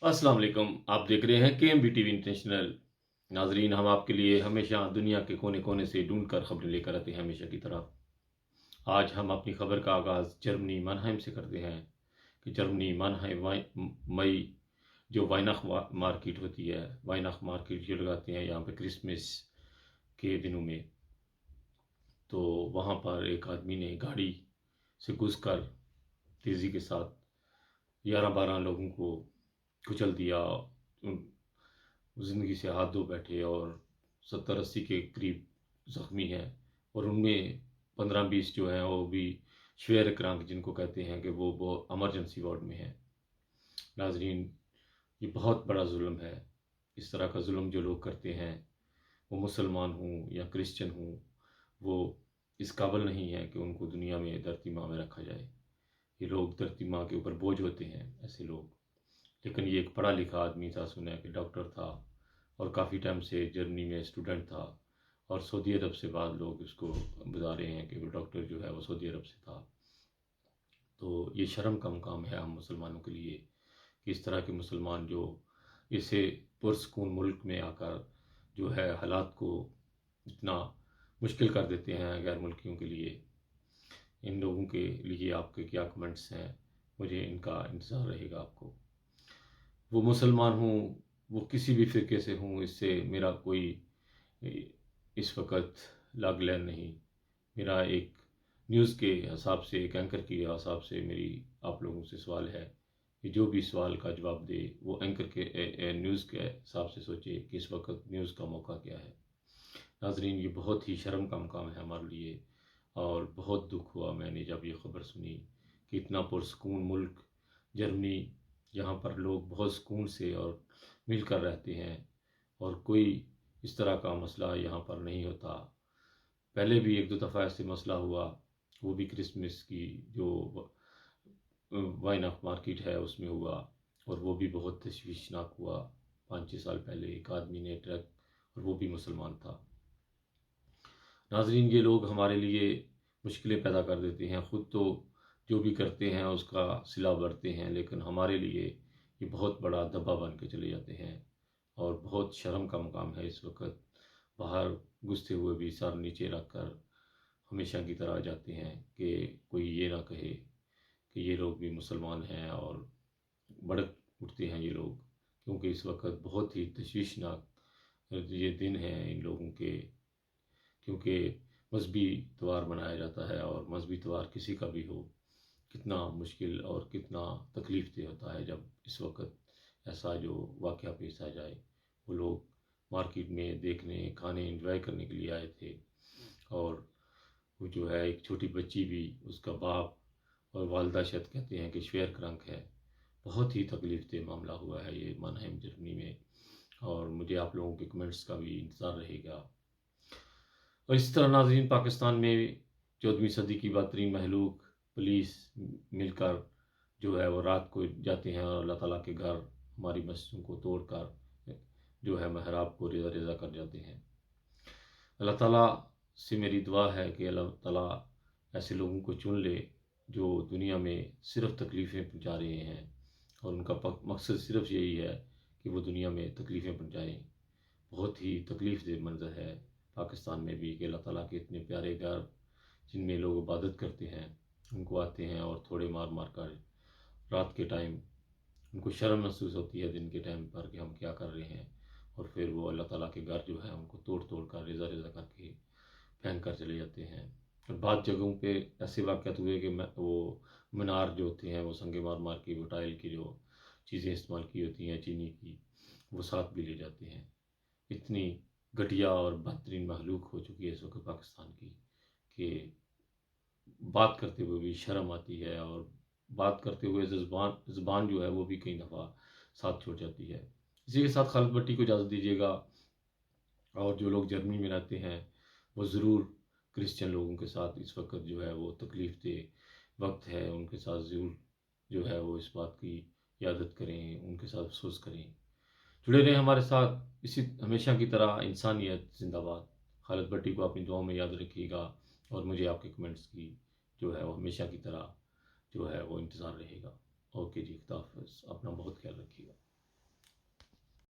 अस्सलाम वालेकुम। आप देख रहे हैं केएमबी टीवी इंटरनेशनल। नाजरीन, हम आपके लिए हमेशा दुनिया के कोने कोने से ढूंढ कर खबरें लेकर आते हैं हमेशा की तरह। आज हम अपनी खबर का आगाज़ जर्मनी मनहाइम से करते हैं कि जर्मनी मनहाइम मई जो वाइनख मार्केट होती है, वाइनख मार्केट जो लगाते हैं यहाँ पे क्रिसमस के दिनों में। तो वहाँ पर एक आदमी ने गाड़ी से घुसकर तेज़ी के साथ 11-12 लोगों को कुचल दिया। ज़िंदगी से हाथ धो बैठे और 70-80 के करीब ज़ख्मी हैं, और उनमें 15-20 जो हैं वो भी श्वेर क्रांक जिनको कहते हैं कि वो एमरजेंसी वार्ड में हैं। नाजरीन, ये बहुत बड़ा जुल्म है। इस तरह का जुल्म जो लोग करते हैं, वो मुसलमान हों या क्रिश्चियन हों, वो इस काबिल नहीं है कि उनको दुनिया में धरती माँ में रखा जाए। ये लोग धरती माँ के ऊपर बोझ होते हैं, ऐसे लोग। लेकिन ये एक पढ़ा लिखा आदमी था, सुना कि डॉक्टर था, और काफ़ी टाइम से जर्मनी में स्टूडेंट था, और सऊदी अरब से बाद लोग इसको बता रहे हैं कि वो डॉक्टर जो है वो सऊदी अरब से था। तो ये शर्म का मुकाम है हम मुसलमानों के लिए कि इस तरह के मुसलमान जो इसे पुरस्कून मुल्क में आकर जो है हालात को इतना मुश्किल कर देते हैं गैर मुल्कियों के लिए। इन लोगों के लिए आपके क्या कमेंट्स हैं? मुझे इनका इंतज़ार रहेगा आपको। वो मुसलमान हूँ, वो किसी भी फ़िरके से हूँ, इससे मेरा कोई इस वक्त लागलैन नहीं। मेरा एक न्यूज़ के हिसाब से, एक एंकर के हिसाब से मेरी आप लोगों से सवाल है कि जो भी सवाल का जवाब दे वो एंकर के न्यूज़ के हिसाब से सोचे कि इस वक्त न्यूज़ का मौका क्या है। नाजरीन, ये बहुत ही शर्म का मुकाम है हमारे लिए, और बहुत दुख हुआ मैंने जब ये खबर सुनी कि इतना पुरसकून मुल्क जर्मनी, यहाँ पर लोग बहुत सुकून से और मिलकर रहते हैं, और कोई इस तरह का मसला यहाँ पर नहीं होता। पहले भी एक दो दफ़ा ऐसे मसला हुआ, वो भी क्रिसमस की जो वाइन ऑफ मार्केट है उसमें हुआ, और वो भी बहुत तशवीशनाक हुआ। 5-6 साल पहले एक आदमी ने ट्रक, और वो भी मुसलमान था। नाजरीन, ये लोग हमारे लिए मुश्किलें पैदा कर देते हैं, ख़ुद तो जो भी करते हैं उसका सिला भरते हैं, लेकिन हमारे लिए ये बहुत बड़ा दब्बा बन के चले जाते हैं। और बहुत शर्म का मुकाम है इस वक्त बाहर घुसते हुए भी सर नीचे रख कर हमेशा की तरह जाते हैं कि कोई ये ना कहे कि ये लोग भी मुसलमान हैं, और भड़क उठते हैं ये लोग, क्योंकि इस वक्त बहुत ही तशवीशनाक ये दिन हैं इन लोगों के। क्योंकि मजहबी त्यौहार मनाया जाता है, और मजहबी त्यौहार किसी का भी हो, कितना मुश्किल और कितना तकलीफ दे होता है जब इस वक्त ऐसा जो वाक़या पेश आ जाए। वो लोग मार्केट में देखने, खाने, एंजॉय करने के लिए आए थे, और वो जो है एक छोटी बच्ची भी, उसका बाप और वालदा शायद कहते हैं कि श्वेर क्रंक है। बहुत ही तकलीफ दे मामला हुआ है ये मानहेम जर्मनी में, और मुझे आप लोगों के कमेंट्स का भी इंतज़ार रहेगा। और इस तरह नाज़रीन, पाकिस्तान में 14वीं सदी की बदतरीन महलूक पुलिस मिलकर जो है वो रात को जाते हैं और अल्लाह ताला के घर, हमारी मस्जिदों को तोड़ कर जो है महराब को रेज़ा रेज़ा कर जाते हैं। अल्लाह ताला से मेरी दुआ है कि अल्लाह ताला ऐसे लोगों को चुन ले जो दुनिया में सिर्फ़ तकलीफ़ें पहुँचा रहे हैं, और उनका मकसद सिर्फ़ यही है कि वो दुनिया में तकलीफ़ें पहुँचाएँ। बहुत ही तकलीफ़ दे मंज़र है पाकिस्तान में भी कि अल्लाह ताला के इतने प्यारे घर जिनमें लोग इबादत करते हैं, उनको आते हैं और थोड़े मार मार कर रात के टाइम उनको शर्म महसूस होती है दिन के टाइम पर कि हम क्या कर रहे हैं, और फिर वो अल्लाह ताला के घर जो है उनको तोड़ तोड़ कर रेज़ा रेज़ा करके फेंक कर चले जाते हैं। और बाद जगहों पे ऐसे वाक़यात हुए कि वो मीनार जो होते हैं वो संगे मार मार के, वो टाइल की जो चीज़ें इस्तेमाल की होती हैं चीनी की, वो साथ भी ले जाते हैं। इतनी घटिया और बदतरीन महलूक हो चुकी है इस वक्त पाकिस्तान की कि बात करते हुए भी शर्म आती है, और बात करते हुए ज़ुबान जो है वो भी कई दफ़ा साथ छोड़ जाती है। इसी के साथ खालिद भट्टी को इजाज़त दीजिएगा, और जो लोग जर्मनी में रहते हैं वो ज़रूर क्रिश्चियन लोगों के साथ इस वक्त जो है वो तकलीफ़ दे वक्त है, उनके साथ ज़रूर जो है वो इस बात की यादत करें, उनके साथ अफसोस करें। जुड़े रहें हमारे साथ इसी हमेशा की तरह। इंसानियत जिंदाबाद। खालिद भट्टी को अपनी दुआओं में याद रखिएगा, और मुझे आपके कमेंट्स की जो है वो हमेशा की तरह जो है वो इंतज़ार रहेगा। ओके जी, खुदा हाफ़िज़। अपना बहुत ख्याल रखिएगा।